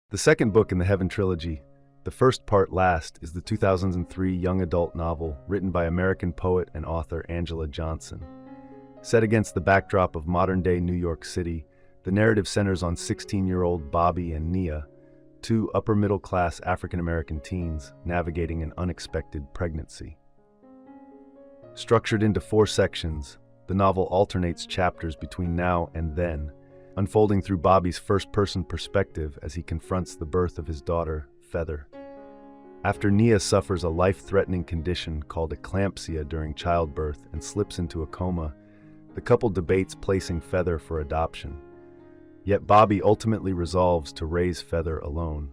The second book in the Heaven trilogy, The First Part Last, is the 2003 young adult novel written by American poet and author Angela Johnson. Set against the backdrop of modern-day New York City, the narrative centers on 16-year-old Bobby and Nia, two upper-middle-class African-American teens navigating an unexpected pregnancy. Structured into 4 sections, the novel alternates chapters between now and then, unfolding through Bobby's first-person perspective as he confronts the birth of his daughter, Feather. After Nia suffers a life-threatening condition called eclampsia during childbirth and slips into a coma, the couple debates placing Feather for adoption. Yet Bobby ultimately resolves to raise Feather alone.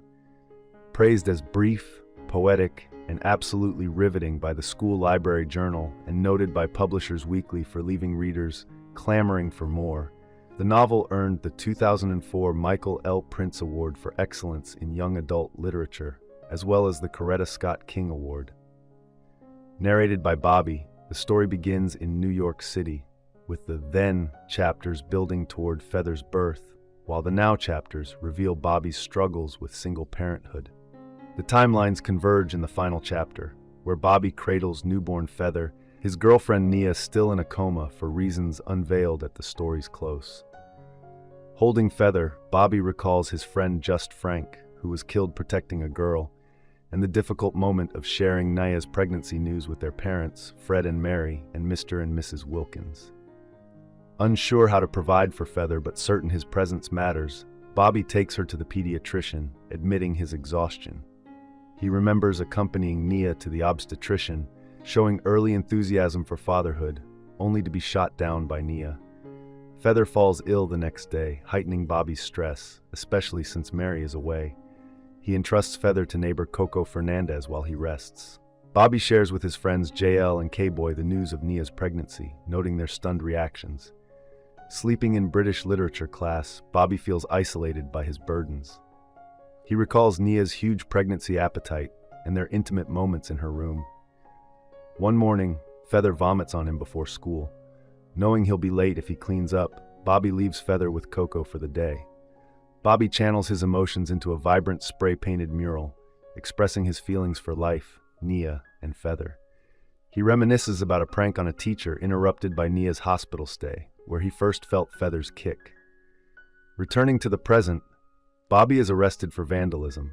Praised as brief, poetic, and absolutely riveting by the School Library Journal and noted by Publishers Weekly for leaving readers clamoring for more, the novel earned the 2004 Michael L. Printz Award for Excellence in Young Adult Literature, as well as the Coretta Scott King Award. Narrated by Bobby, the story begins in New York City, with the then chapters building toward Feather's birth, while the now chapters reveal Bobby's struggles with single parenthood. The timelines converge in the final chapter, where Bobby cradles newborn Feather, his girlfriend Nia still in a coma for reasons unveiled at the story's close. Holding Feather, Bobby recalls his friend Just Frank, who was killed protecting a girl, and the difficult moment of sharing Nia's pregnancy news with their parents, Fred and Mary, and Mr. and Mrs. Wilkins. Unsure how to provide for Feather but certain his presence matters, Bobby takes her to the pediatrician, admitting his exhaustion. He remembers accompanying Nia to the obstetrician, showing early enthusiasm for fatherhood, only to be shot down by Nia. Feather falls ill the next day, heightening Bobby's stress, especially since Mary is away. He entrusts Feather to neighbor Coco Fernandez while he rests. Bobby shares with his friends JL and K-Boy the news of Nia's pregnancy, noting their stunned reactions. Sleeping in British literature class, Bobby feels isolated by his burdens. He recalls Nia's huge pregnancy appetite and their intimate moments in her room. One morning, Feather vomits on him before school. Knowing he'll be late if he cleans up, Bobby leaves Feather with Coco for the day. Bobby channels his emotions into a vibrant spray-painted mural, expressing his feelings for life, Nia, and Feather. He reminisces about a prank on a teacher interrupted by Nia's hospital stay, where he first felt Feather's kick. Returning to the present, Bobby is arrested for vandalism.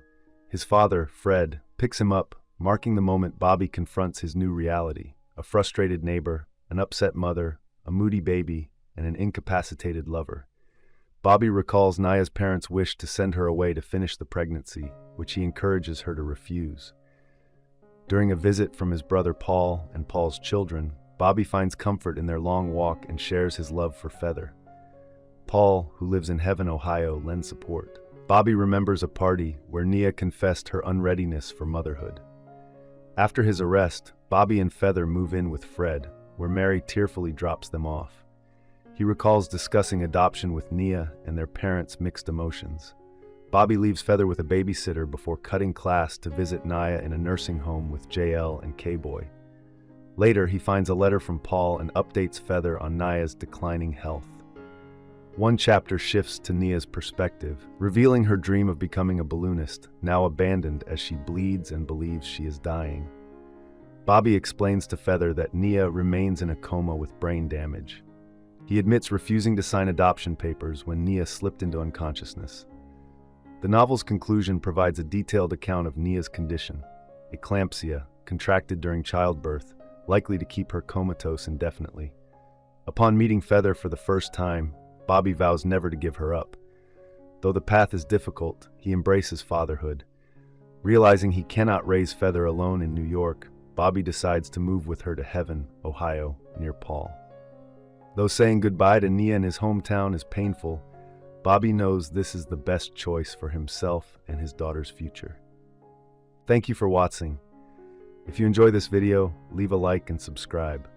His father, Fred, picks him up, marking the moment Bobby confronts his new reality: a frustrated neighbor, an upset mother, a moody baby, and an incapacitated lover. Bobby recalls Nia's parents' wish to send her away to finish the pregnancy, which he encourages her to refuse. During a visit from his brother Paul and Paul's children, Bobby finds comfort in their long walk and shares his love for Feather. Paul, who lives in Heaven, Ohio, lends support. Bobby remembers a party where Nia confessed her unreadiness for motherhood. After his arrest, Bobby and Feather move in with Fred, where Mary tearfully drops them off. He recalls discussing adoption with Nia and their parents' mixed emotions. Bobby leaves Feather with a babysitter before cutting class to visit Nia in a nursing home with JL and K-Boy. Later, he finds a letter from Paul and updates Feather on Nia's declining health. One chapter shifts to Nia's perspective, revealing her dream of becoming a balloonist, now abandoned as she bleeds and believes she is dying. Bobby explains to Feather that Nia remains in a coma with brain damage. He admits refusing to sign adoption papers when Nia slipped into unconsciousness. The novel's conclusion provides a detailed account of Nia's condition: eclampsia, contracted during childbirth, likely to keep her comatose indefinitely. Upon meeting Feather for the first time, Bobby vows never to give her up. Though the path is difficult, he embraces fatherhood. Realizing he cannot raise Feather alone in New York, Bobby decides to move with her to Heaven, Ohio, near Paul. Though saying goodbye to Nia in his hometown is painful, Bobby knows this is the best choice for himself and his daughter's future. Thank you for watching. If you enjoy this video, leave a like and subscribe.